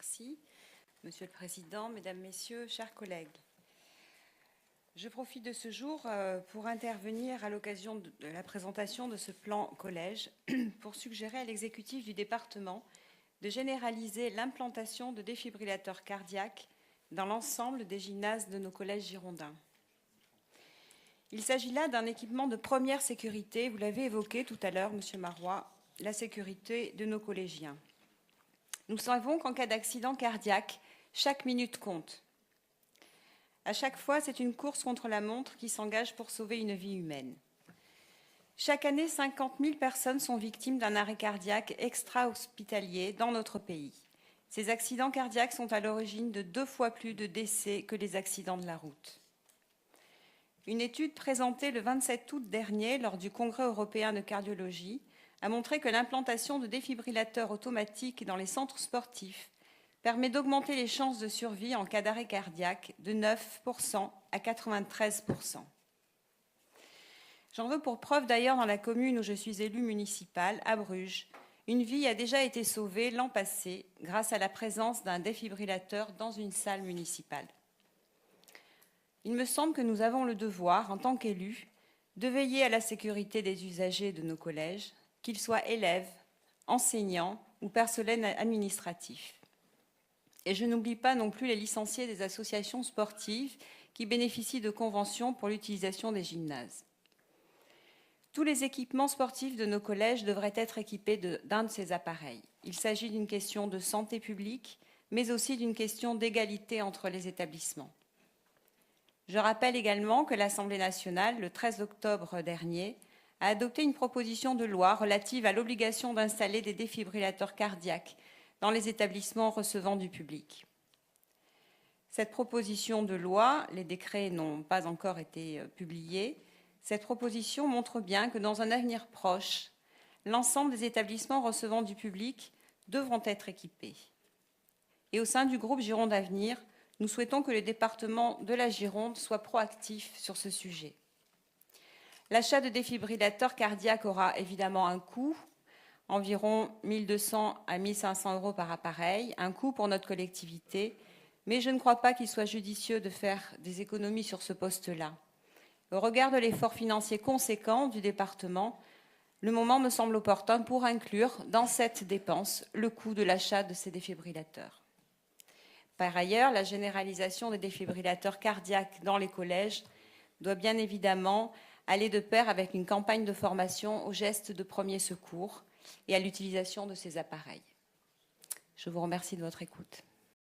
Merci. Monsieur le Président, Mesdames, Messieurs, chers collègues. Je profite de ce jour pour intervenir à l'occasion de la présentation de ce plan collège pour suggérer à l'exécutif du département de généraliser l'implantation de défibrillateurs cardiaques dans l'ensemble des gymnases de nos collèges girondins. Il s'agit là d'un équipement de première sécurité, vous l'avez évoqué tout à l'heure, Monsieur Marois, la sécurité de nos collégiens. Nous savons qu'en cas d'accident cardiaque, chaque minute compte. À chaque fois, c'est une course contre la montre qui s'engage pour sauver une vie humaine. Chaque année, 50 000 personnes sont victimes d'un arrêt cardiaque extra-hospitalier dans notre pays. Ces accidents cardiaques sont à l'origine de 2 fois plus de décès que les accidents de la route. Une étude présentée le 27 août dernier lors du Congrès européen de cardiologie a montré que l'implantation de défibrillateurs automatiques dans les centres sportifs permet d'augmenter les chances de survie en cas d'arrêt cardiaque de 9% à 93%. J'en veux pour preuve d'ailleurs dans la commune où je suis élue municipale, à Bruges, une vie a déjà été sauvée l'an passé grâce à la présence d'un défibrillateur dans une salle municipale. Il me semble que nous avons le devoir, en tant qu'élus, de veiller à la sécurité des usagers de nos collèges, qu'ils soient élèves, enseignants ou personnel administratif. Et je n'oublie pas non plus les licenciés des associations sportives qui bénéficient de conventions pour l'utilisation des gymnases. Tous les équipements sportifs de nos collèges devraient être équipés d'un de ces appareils. Il s'agit d'une question de santé publique, mais aussi d'une question d'égalité entre les établissements. Je rappelle également que l'Assemblée nationale, le 13 octobre dernier, a adopté une proposition de loi relative à l'obligation d'installer des défibrillateurs cardiaques dans les établissements recevant du public. Cette proposition de loi, les décrets n'ont pas encore été publiés, cette proposition montre bien que dans un avenir proche, l'ensemble des établissements recevant du public devront être équipés. Et au sein du groupe Gironde Avenir, nous souhaitons que le département de la Gironde soit proactif sur ce sujet. L'achat de défibrillateurs cardiaques aura évidemment un coût, environ 1 200 à 1 500 € par appareil, un coût pour notre collectivité, mais je ne crois pas qu'il soit judicieux de faire des économies sur ce poste-là. Au regard de l'effort financier conséquent du département, le moment me semble opportun pour inclure dans cette dépense le coût de l'achat de ces défibrillateurs. Par ailleurs, la généralisation des défibrillateurs cardiaques dans les collèges doit bien évidemment aller de pair avec une campagne de formation aux gestes de premier secours et à l'utilisation de ces appareils. Je vous remercie de votre écoute.